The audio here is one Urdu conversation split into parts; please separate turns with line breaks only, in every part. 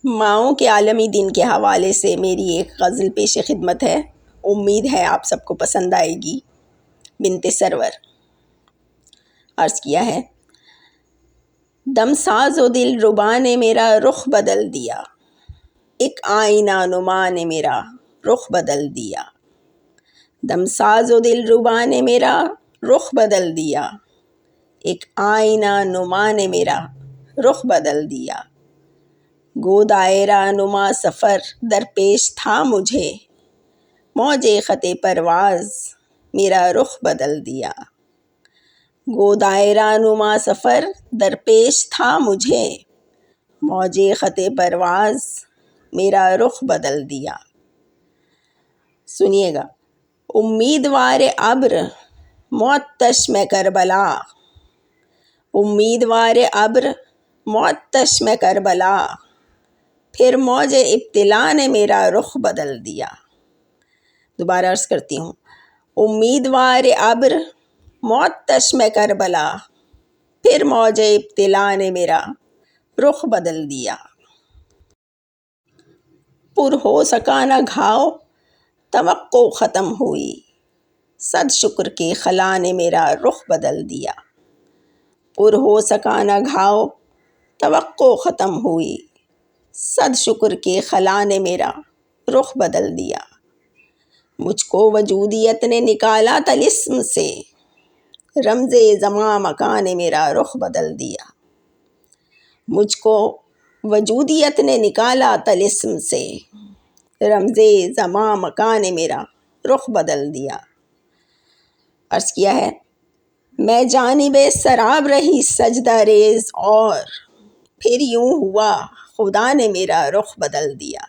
ماؤں کے عالمی دن کے حوالے سے میری ایک غزل پیش خدمت ہے، امید ہے آپ سب کو پسند آئے گی۔ بنت سرور۔ عرض کیا ہے، دم ساز و دل ربا نے میرا رخ بدل دیا، ایک آئینہ نما نے میرا رخ بدل دیا۔ دم ساز و دل ربا نے میرا رخ بدل دیا، ایک آئینہ نما نے میرا رخ بدل دیا۔ گو دائرہ نما سفر درپیش تھا مجھے، موج خط پرواز میرا رخ بدل دیا۔ گو دائرہ نما سفر درپیش تھا مجھے، موج خط پرواز میرا رخ بدل دیا۔ سنیے گا۔ امیدوار ابر معطش میں کربلا، امیدوار ابر معطش میں کربلا، پھر موج ابتلا نے میرا رخ بدل دیا۔ دوبارہ عرض کرتی ہوں۔ امیدوار ابر معطش میں کربلا، پھر موج ابتلا نے میرا رخ بدل دیا۔ پر ہو سکا نہ گھاؤ توقع ختم ہوئی، صد شکر کہ خلا نے میرا رخ بدل دیا۔ پر ہو سکا نہ گھاؤ توقع ختم ہوئی، صد شکر کہ خلا نے میرا رخ بدل دیا۔ مجھ کو وجودیت نے نکالا طلسم سے، رمز زمان مکان نے میرا رخ بدل دیا۔ مجھ کو وجودیت نے نکالا طلسم سے، رمز زمان مکان نے میرا رخ بدل دیا۔ عرض کیا ہے، میں جانب سراب رہی سجدہ ریز اور پھر یوں ہوا خدا نے میرا رخ بدل دیا۔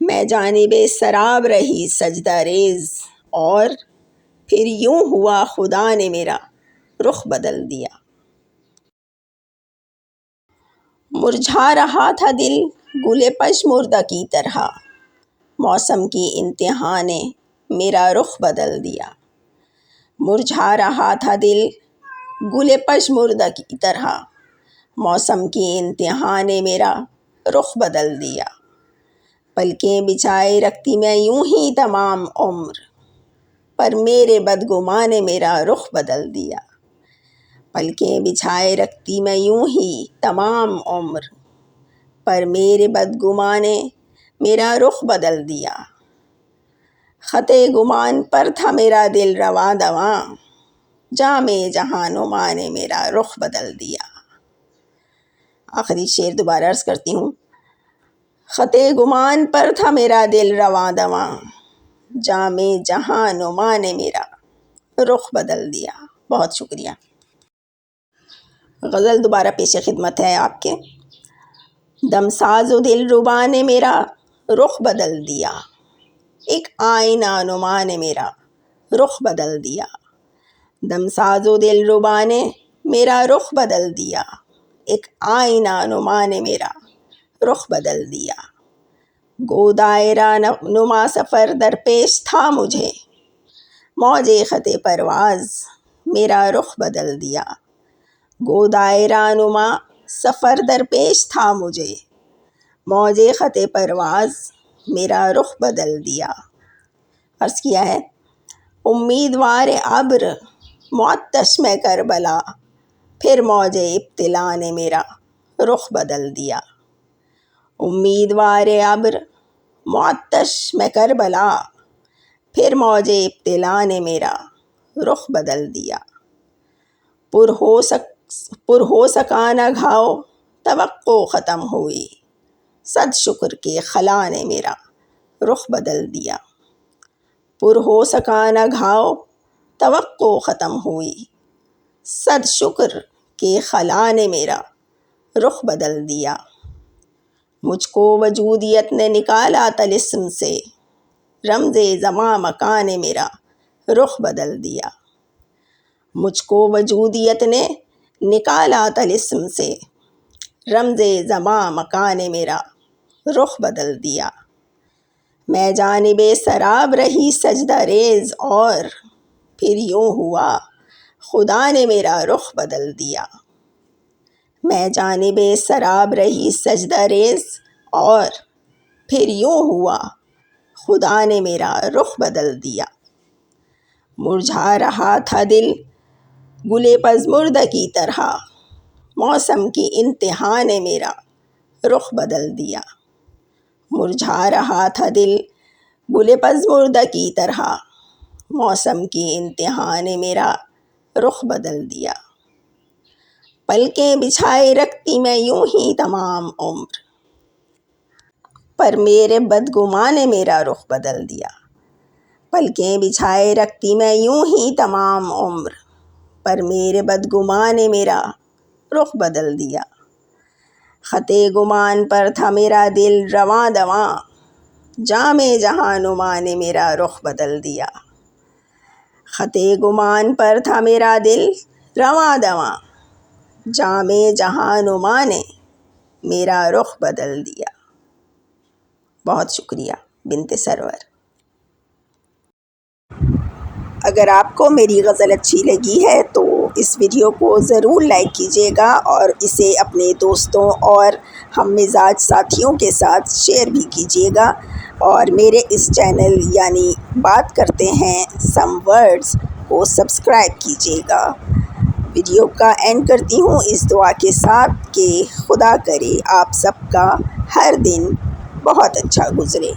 میں جانب سراب رہی سجدہ ریز اور پھر یوں ہوا خدا نے میرا رخ بدل دیا۔ مرجھا رہا تھا دل گل پژمردہ کی طرح، موسم کی انتہا نے میرا رخ بدل دیا۔ مرجھا رہا تھا دل گل پژمردہ کی طرح، موسم کی انتہا نے میرا رخ بدل دیا۔ پلکیں بچھائے رکھتی میں یوں ہی تمام عمر، پر میرے بدگماں نے میرا رخ بدل دیا۔ پلکیں بچھائے رکھتی میں یوں ہی تمام عمر، پر میرے بدگماں نے میرا رخ بدل دیا۔ خط گمان پر تھا میرا دل رواں دواں، جام جہاں نما نے میرا رخ بدل دیا۔ آخری شعر دوبارہ عرض کرتی ہوں۔ خط گمان پر تھا میرا دل رواں دواں، جام جہاں نما نے میرا رخ بدل دیا۔ بہت شکریہ۔ غزل دوبارہ پیش خدمت ہے آپ کے۔ دم ساز و دل ربا نے میرا رخ بدل دیا، ایک آئینہ نما نے میرا رخ بدل دیا۔ دم ساز و دل ربا نے میرا رخ بدل دیا، ایک آئینہ نما نے میرا رخ بدل دیا۔ گو دائرہ نما سفر درپیش تھا مجھے، موج خط پرواز میرا رخ بدل دیا۔ گو دائرہ نما سفر درپیش تھا مجھے، موج خط پرواز میرا رخ بدل دیا۔ عرض کیا ہے، امیدوار ابر معطش میں کربلا، پھر موج ابتلا نے میرا رخ بدل دیا۔ امیدوار ابر معطش میں کربلا، پھر موج ابتلا نے میرا رخ بدل دیا۔ پر ہو سکا نہ گھاؤ توقع ختم ہوئی، صد شکر کہ خلا نے میرا رخ بدل دیا۔ پر ہو سکا نہ گھاؤ توقع ختم ہوئی، صد شکر کہ خلا نے میرا رخ بدل دیا۔ مجھ کو وجودیت نے نکالا طلسم سے، رمز زمان مکان نے میرا رخ بدل دیا۔ مجھ کو وجودیت نے نکالا طلسم سے، رمز زمان مکان نے میرا رخ بدل دیا۔ میں جانب سراب رہی سجدہ ریز اور پھر یوں ہوا خدا نے میرا رخ بدل دیا۔ میں جانب سراب رہی سجدہ ریز اور پھر یوں ہوا خدا نے میرا رخ بدل دیا۔ مرجھا رہا تھا دل گلے پژمرد کی طرح، موسم کی انتہا نے میرا رخ بدل دیا۔ مرجھا رہا تھا دل گلے پژمرد کی طرح، موسم کی انتہا نے میرا رخ بدل دیا۔ پلکیں بچھائے رکھتی میں یوں ہی تمام عمر، پر میرے بدگماں نے میرا رخ بدل دیا۔ پلکیں بچھائے رکھتی میں یوں ہی تمام عمر، پر میرے بدگماں نے میرا رخ بدل دیا۔ خط گمان پر تھا میرا دل رواں دواں، جام جہاں نما نے میرا رخ بدل دیا۔ خط گمان پر تھا میرا دل رواں دواں، جام جہاں نما نے میرا رخ بدل دیا۔ بہت شکریہ بنت سرور۔ اگر آپ کو میری غزل اچھی لگی ہے تو اس ویڈیو کو ضرور لائک کیجیے گا اور اسے اپنے دوستوں اور ہم مزاج ساتھیوں کے ساتھ شیئر بھی کیجیے گا، اور میرے اس چینل یعنی بات کرتے ہیں سم ورڈز کو سبسکرائب کیجیے گا۔ ویڈیو کا اینڈ کرتی ہوں اس دعا کے ساتھ کہ خدا کرے آپ سب کا ہر دن بہت اچھا گزرے۔